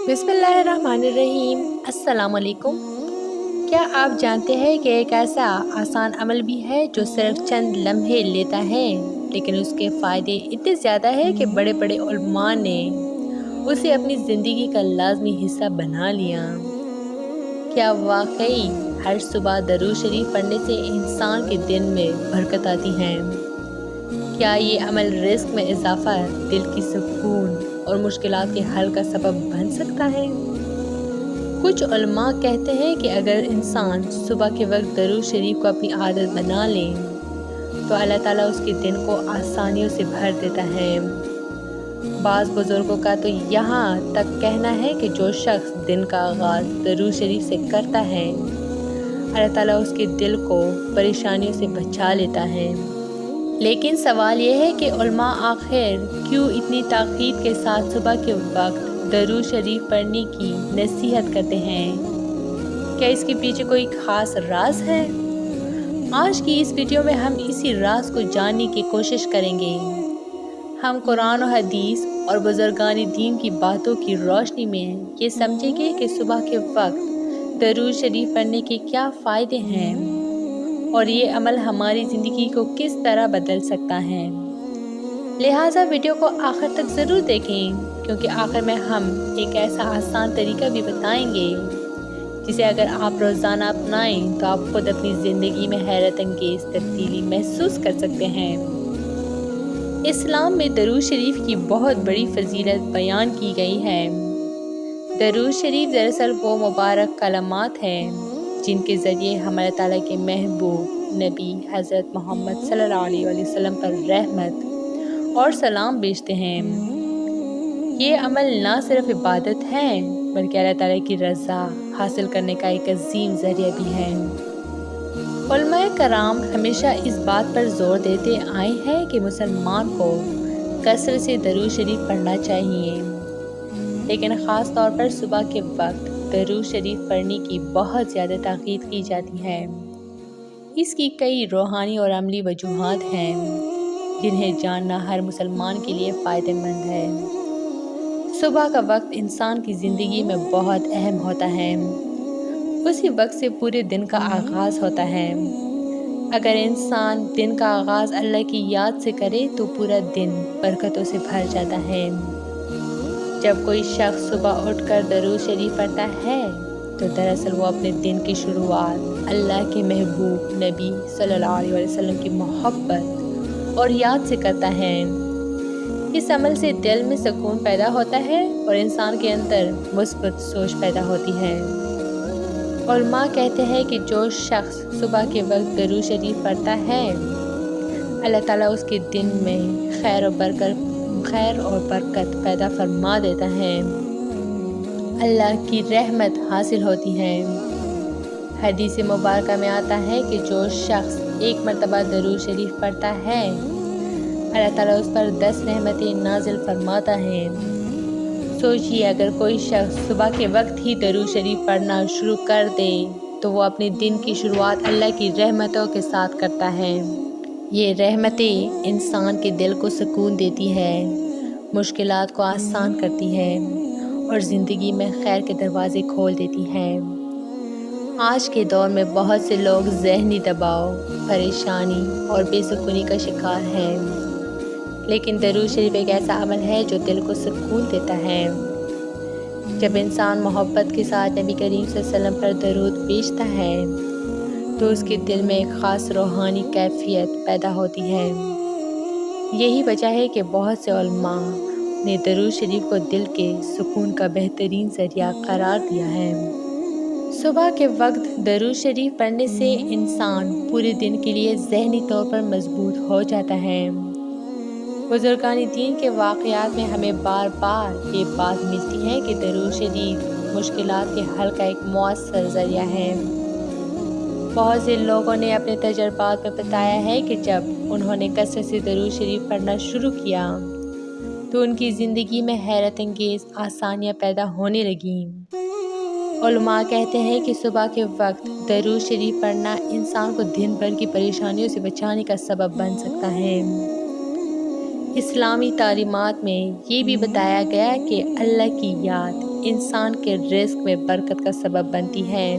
बिस्मिल्लाहिर्रहमानिर्रहीम। अस्सलाम वालेकुम। क्या आप जानते हैं कि एक ऐसा आसान अमल भी है जो सिर्फ चंद लम्हे लेता है, लेकिन उसके फ़ायदे इतने ज़्यादा है कि बड़े बड़े उलमा ने उसे अपनी ज़िंदगी का लाजमी हिस्सा बना लिया। क्या वाकई हर सुबह दरूद शरीफ पढ़ने से इंसान के दिन में बरकत आती है? क्या ये अमल रिस्क में इजाफा, दिल की सुकून और मुश्किलात के हल का सबब बन सकता है? कुछ उलमा कहते हैं कि अगर इंसान सुबह के वक्त दरूद शरीफ को अपनी आदत बना ले तो अल्लाह ताला उसके दिन को आसानियों से भर देता है। बाज़ बुज़ुर्गों का तो यहाँ तक कहना है कि जो शख्स दिन का आगाज़ दरूद शरीफ से करता है, अल्लाह ताला उसके दिल को परेशानियों से बचा लेता है। लेकिन सवाल यह है कि उलमा आखिर क्यों इतनी ताक़ीद के साथ सुबह के वक्त दरूद शरीफ पढ़ने की नसीहत करते हैं? क्या इसके पीछे कोई ख़ास राज है? आज की इस वीडियो में हम इसी राज को जानने की कोशिश करेंगे। हम कुरान और हदीस और बुजुर्गान दीन की बातों की रोशनी में ये समझेंगे कि सुबह के वक्त दरूद शरीफ पढ़ने के क्या फ़ायदे हैं और ये अमल हमारी ज़िंदगी को किस तरह बदल सकता है। लिहाजा वीडियो को आखिर तक ज़रूर देखें, क्योंकि आखिर में हम एक ऐसा आसान तरीका भी बताएंगे जिसे अगर आप रोज़ाना अपनाएं तो आप खुद अपनी ज़िंदगी में हैरत अंगेज़ तब्दीली महसूस कर सकते हैं। इस्लाम में दरूद शरीफ की बहुत बड़ी फजीलत बयान की गई है। दरूद शरीफ दरअसल वो मुबारक कलमात हैं जिनके ज़रिए हमारे ताला के महबूब नबी हज़रत मोहम्मद सल्लल्लाहु अलैहि वसल्लम पर रहमत और सलाम भेजते हैं। ये अमल ना सिर्फ इबादत है बल्कि अल्लाह ताला की रज़ा हासिल करने का एक अजीम ज़रिया भी है। उलमाए कराम हमेशा इस बात पर ज़ोर देते आए हैं कि मुसलमान को कसरत से दरूद शरीफ पढ़ना चाहिए, लेकिन ख़ास तौर पर सुबह के वक्त दरूद शरीफ पढ़ने की बहुत ज़्यादा ताक़ीद की जाती है। इसकी कई रूहानी और अमली वजूहात हैं जिन्हें जानना हर मुसलमान के लिए फ़ायदेमंद है। सुबह का वक्त इंसान की ज़िंदगी में बहुत अहम होता है। उसी वक्त से पूरे दिन का आगाज़ होता है। अगर इंसान दिन का आगाज़ अल्लाह की याद से करे तो पूरा दिन बरकतों से भर जाता है। जब कोई शख्स सुबह उठकर दरूद शरीफ पढ़ता है तो दरअसल वो अपने दिन की शुरुआत अल्लाह के महबूब नबी सल्लल्लाहु अलैहि वसल्लम की मोहब्बत और याद से करता है। इस अमल से दिल में सुकून पैदा होता है और इंसान के अंदर मुस्बत सोच पैदा होती है। उलमा कहते हैं कि जो शख्स सुबह के वक्त दरूद शरीफ पढ़ता है, अल्लाह ताला उसके दिन में खैर और बरकत पैदा फरमा देता है। अल्लाह की रहमत हासिल होती है। हदीस मुबारक में आता है कि जो शख्स एक मरतबा दरूद शरीफ पढ़ता है, अल्लाह ताला उस पर 10 रहमतें नाजिल फरमाता है। सोचिए, अगर कोई शख्स सुबह के वक्त ही दरूद शरीफ पढ़ना शुरू कर दे तो वो अपने दिन की शुरुआत अल्लाह की रहमतों के साथ करता है। ये रहमतें इंसान के दिल को सुकून देती है, मुश्किलात को आसान करती है और ज़िंदगी में खैर के दरवाज़े खोल देती है। आज के दौर में बहुत से लोग ज़हनी दबाव, परेशानी और बेसुकूनी का शिकार हैं, लेकिन दरूद शरीफ एक ऐसा अमल है जो दिल को सुकून देता है। जब इंसान मोहब्बत के साथ नबी करीम सल्लल्लाहु अलैहि वसल्लम पर दरूद भेजता है तो उसके दिल में एक ख़ास रूहानी कैफियत पैदा होती है। यही वजह है कि बहुत से उलमा ने दरूद शरीफ को दिल के सुकून का बेहतरीन ज़रिया करार दिया है। सुबह के वक्त दरूद शरीफ पढ़ने से इंसान पूरे दिन के लिए ज़हनी तौर पर मजबूत हो जाता है। बुजुर्गान दीन के वाक़यात में हमें बार बार ये बात मिलती है कि दरूद शरीफ मुश्किलात के हल का एक मौसर ज़रिया है। बहुत से लोगों ने अपने तजर्बात में बताया है कि जब उन्होंने कसरत से दरूद शरीफ पढ़ना शुरू किया तो उनकी ज़िंदगी में हैरत अंगेज़ आसानियाँ पैदा होने लगीं। उलमा कहते हैं कि सुबह के वक्त दरूद शरीफ पढ़ना इंसान को दिन भर की परेशानियों से बचाने का सबब बन सकता है। इस्लामी तालीमात में ये भी बताया गया कि अल्लाह की याद انسان کے رزق میں برکت کا سبب بنتی ہے۔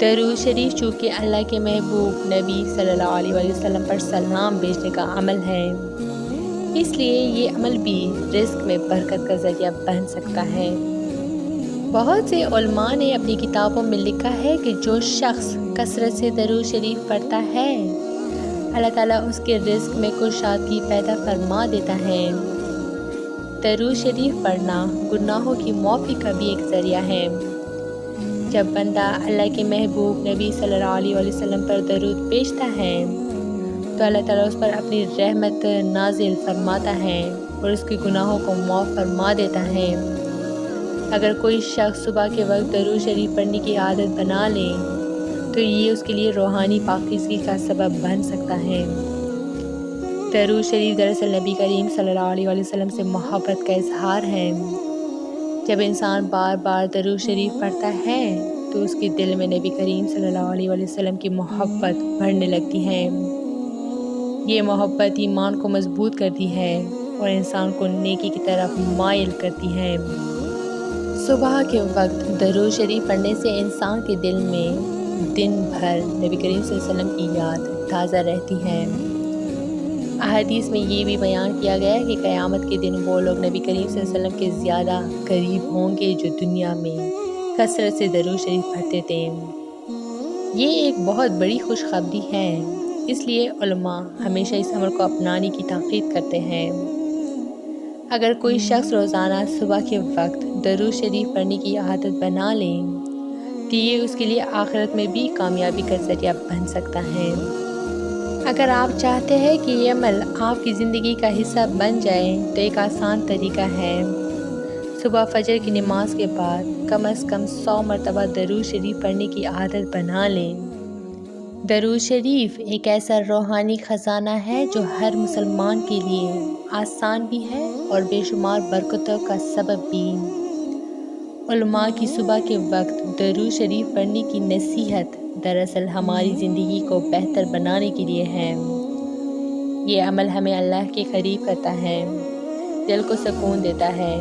درود شریف چونکہ اللہ کے محبوب نبی صلی اللہ علیہ وسلم پر سلام بھیجنے کا عمل ہے، اس لیے یہ عمل بھی رزق میں برکت کا ذریعہ بن سکتا ہے۔ بہت سے علماء نے اپنی کتابوں میں لکھا ہے کہ جو شخص کثرت سے درود شریف پڑھتا ہے، اللہ تعالیٰ اس کے رزق میں کشادگی پیدا فرما دیتا ہے۔ درود شریف پڑھنا گناہوں کی معافی کا بھی ایک ذریعہ ہے۔ جب بندہ اللہ کے محبوب نبی صلی اللہ علیہ وسلم پر درود بھیجتا ہے تو اللہ تعالیٰ اس پر اپنی رحمت نازل فرماتا ہے اور اس کے گناہوں کو معاف فرما دیتا ہے۔ اگر کوئی شخص صبح کے وقت درود شریف پڑھنے کی عادت بنا لے تو یہ اس کے لیے روحانی پاکیزگی کا سبب بن سکتا ہے۔ درود شریف دراصل نبی کریم صلی اللہ علیہ وسلم سے محبت کا اظہار ہے۔ جب انسان بار بار درود شریف پڑھتا ہے تو اس کے دل میں نبی کریم صلی اللہ علیہ وسلم کی محبت بڑھنے لگتی ہے۔ یہ محبت ایمان کو مضبوط کرتی ہے اور انسان کو نیکی کی طرف مائل کرتی ہے۔ صبح کے وقت درود شریف پڑھنے سے انسان کے دل میں دن بھر نبی کریم صلی اللہ علیہ وسلم کی یاد تازہ رہتی ہے۔ احادیث میں یہ بھی بیان کیا گیا ہے کہ قیامت کے دن وہ لوگ نبی کریم صلی اللہ علیہ وسلم کے زیادہ قریب ہوں گے جو دنیا میں کثرت سے درود شریف پڑھتے تھے۔ یہ ایک بہت بڑی خوشخبری ہے، اس لیے علماء ہمیشہ اس عمل کو اپنانے کی تاکید کرتے ہیں۔ اگر کوئی شخص روزانہ صبح کے وقت درود شریف پڑھنے کی عادت بنا لے تو یہ اس کے لیے آخرت میں بھی کامیابی کا ذریعہ بن سکتا ہے۔ اگر آپ چاہتے ہیں کہ یہ عمل آپ کی زندگی کا حصہ بن جائے تو ایک آسان طریقہ ہے، صبح فجر کی نماز کے بعد کم از کم 100 مرتبہ درود شریف پڑھنے کی عادت بنا لیں۔ درود شریف ایک ایسا روحانی خزانہ ہے جو ہر مسلمان کے لیے آسان بھی ہے اور بے شمار برکتوں کا سبب بھی۔ علماء کی صبح کے وقت درود شریف پڑھنے کی نصیحت دراصل ہماری زندگی کو بہتر بنانے کے لیے ہے۔ یہ عمل ہمیں اللہ کے قریب کرتا ہے، دل کو سکون دیتا ہے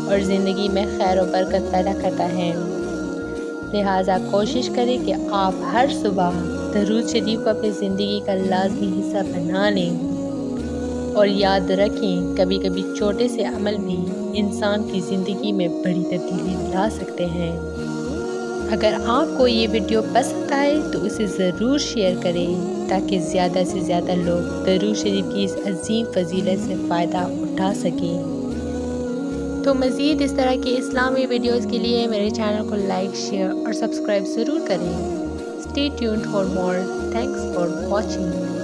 اور زندگی میں خیر و برکت پیدا کرتا ہے۔ لہٰذا کوشش کریں کہ آپ ہر صبح درود شریف کو اپنی زندگی کا لازمی حصہ بنا لیں، اور یاد رکھیں کبھی کبھی چھوٹے سے عمل بھی انسان کی زندگی میں بڑی تبدیلی لا سکتے ہیں۔ اگر آپ کو یہ ویڈیو پسند آئے تو اسے ضرور شیئر کریں تاکہ زیادہ سے زیادہ لوگ درود شریف کی اس عظیم فضیلت سے فائدہ اٹھا سکیں۔ تو مزید اس طرح کی اسلامی ویڈیوز کے لیے میرے چینل کو لائک، شیئر اور سبسکرائب ضرور کریں۔ Stay tuned for more. Thanks for watching.